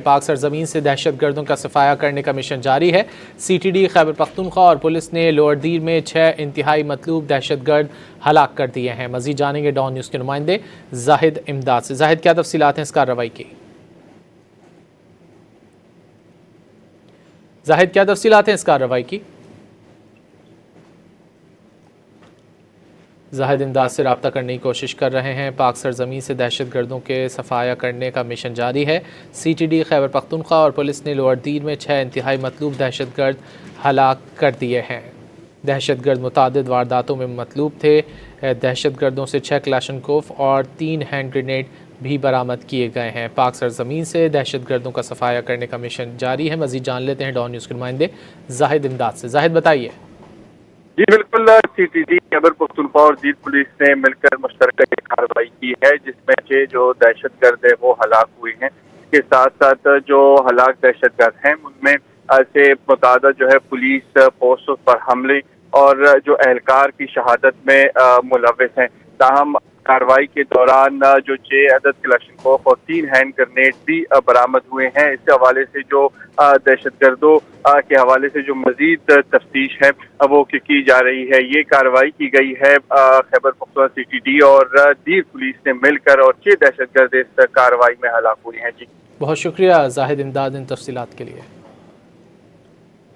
پاک سرزمین سے دہشت گردوں کا صفایا کرنے کا مشن جاری ہے۔ C T D Khyber Pakhtunkhwa اور پولیس نے لوئر دیر میں 6 انتہائی مطلوب دہشت گرد ہلاک کر دیے ہیں۔ مزید جانیں گے ڈان نیوز کے نمائندے زاہد امداد سے۔ زاہد، کیا تفصیلات ہیں اس کارروائی کی؟ زاہد امداد سے رابطہ کرنے کی کوشش کر رہے ہیں۔ پاک سرزمین سے دہشت گردوں کے صفایا کرنے کا مشن جاری ہے۔ C T D Khyber Pakhtunkhwa اور پولیس نے لوئر دیر میں 6 انتہائی مطلوب دہشت گرد ہلاک کر دیے ہیں۔ دہشت گرد متعدد وارداتوں میں مطلوب تھے۔ دہشت گردوں سے 6 کلاشنکوف اور 3 ہینڈ گرینیڈ بھی برآمد کیے گئے ہیں۔ پاک سرزمین سے دہشت گردوں کا صفایا کرنے کا مشن جاری ہے۔ مزید جان لیتے ہیں ڈان نیوز کے نمائندے زاہد امداد سے۔ زاہد، بتائیے۔ جی بالکل، C T D Khyber Pakhtunkhwa اور دیر پولیس نے مل کر مشترکہ کارروائی کی ہے، جس میں 6 جو دہشت گرد ہیں وہ ہلاک ہوئے ہیں۔ اس کے ساتھ ساتھ جو ہلاک دہشت گرد ہیں ان میں سے متعدد جو ہے پولیس پوسٹوں پر حملے اور جو اہلکار کی شہادت میں ملوث ہیں۔ تاہم کارروائی کے دوران جو 6 عدد کلاشنکوف اور 3 ہینڈ گرنیڈ بھی برآمد ہوئے ہیں۔ اس حوالے سے جو دہشت گردوں کے حوالے سے جو مزید تفتیش ہے وہ کی جا رہی ہے۔ یہ کارروائی کی گئی ہے Khyber Pakhtunkhwa C T D اور دیر پولیس نے مل کر، اور 6 دہشت گرد اس کارروائی میں ہلاک ہوئے ہیں۔ جی بہت شکریہ زاہد امداد ان تفصیلات کے لیے۔